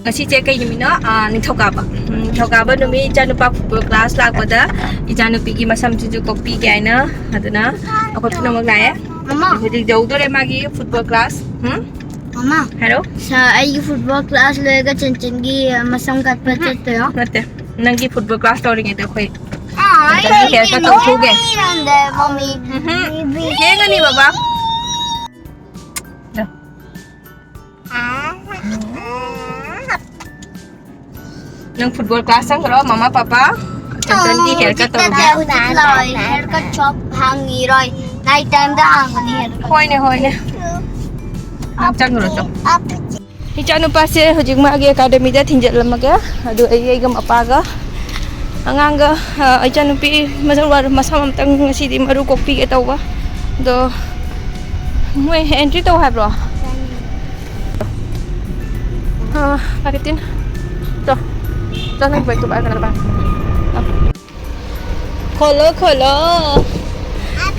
Ngasi kay numi no nithokaba numi ichanupa football class lakpada ichanupi gi masam chu copy gaina aduna akot pina mag lae mama hudi jaudore magi football class mama hello sa ai football class lega chanchan gi masam kat pachete yo natte nangi football class tawring eta khoi ai hair ka to thuge rande mommy hengani baba nang football class sang ro mama papa chantan di hair cut tawge hair cut chop hangi roi night time da hangani hair hoi ne nak chang ro to ichanu pase hojik ma age academy da thinjat lamaga adu ai gam apaga angang ga ichanu pi masam tang ngasi di maru copy ke tawga do moi entry to ha bro paritin to nang baik to ba kana ba kholo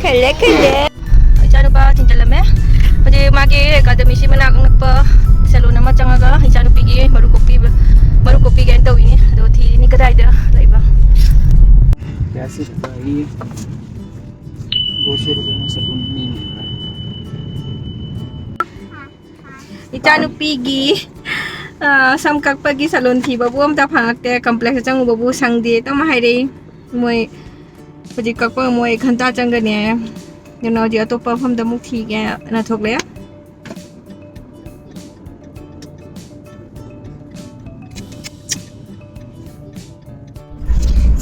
khele ichanu pa thinjat lame Jadi magi academy si manak pa salon nama changaga ichanu pigi maru kopi gan taw ini do thi ni kadai da laiba कैसे बताइए 200 रुपये में साबुन नहीं मिल रहा है ichanu pigi samkak pagi salon thi babu am ta phangakte complex changu babu sangde to ma haire moi pagi kakpa moi khanta changa ne you know ji atopa pham da muk thi ge na thok le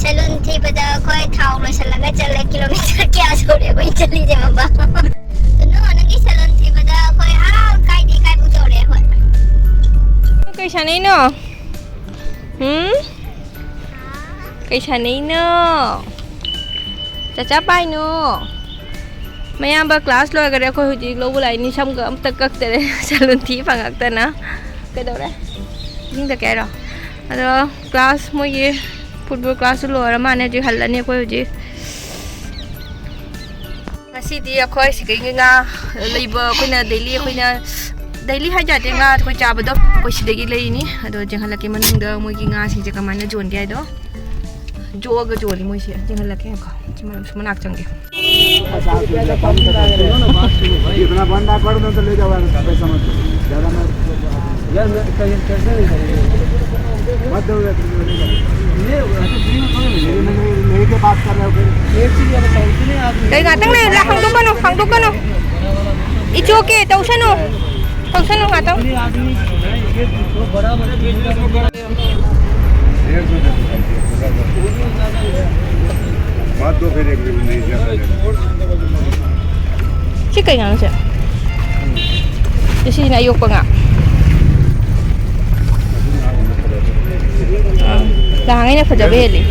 salon thi bada koi thau lo salaga chale kilometer kya chode koi chali je baba to no anagi salon thi bada koi kai di kai bu chode koi kai sanai no kai sanai no chacha pai no mayam ba class lo gare ko huji lo bulai ni sam ga am tak kak tere salon thi phangak ta na kai do re ning da kai ro ado class mo ye football class lo ra mane ji halani ko huji ngasi di akhoi sikai nga leiba koina daily ha ja de nga ko cha ba do ko sidagi lei ni ado jeng halaki manung da mo gi nga si je kamana jon dia do joga joli mo si jeng halaki ko manak change इतना बंदा कर दो तो ले जाओ पैसा मत ज्यादा मत यार मैं कैसे नहीं करेंगे मत दो ले के बात कर रहे हो फिर एक चीज अब समझ नहीं आप kai nga tang le la hang du kano icho ke tausano nga tang आदमी ये तो बड़ा बात दो फिर एक नहीं ज्यादा si kai nga siya si na yok pa nga lahangay na fajabeli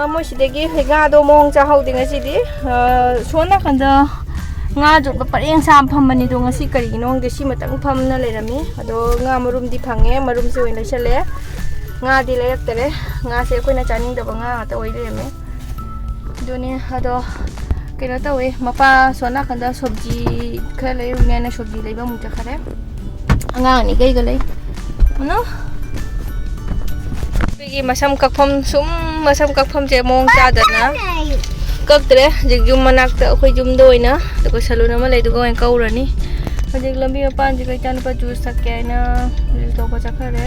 mo sidagi nga do mong cha hau ding asi di sona kanda nga jo ba pareng sam phamani do ngasi kari nong de si matang pham na lerami ado nga marum di phange marum se oina chale nga di lerak tere nga se koina chaning da nga ta oi lerame doni ado kena ta we mapa sona kanda sabji khale unya na sabji leiba mu ta khare nga ni gai galai no pigi masam kakpham je mong cha da na kak tere jig jum manak ta khoi jum doi na to ko salon ma lai du ko en kaura ni jig lambi pan jig kai tan pa juice sak kai na juice to ko cha khare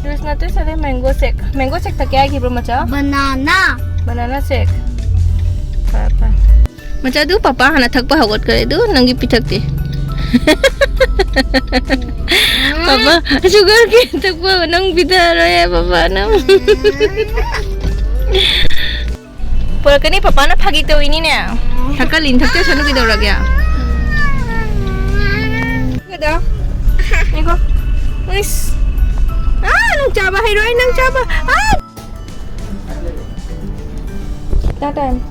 juice na te sale mango shake ta kya ki bro macha banana shake papa macha du papa hana thak pa hagot kare du nangi pithak te papa sugar ke thak pa nang bidar ya papa na Pura kani papa na phagi to ini ne thakalin thakte sanu ki dora gya kada eko is nang chaba hai roi nang chaba ta time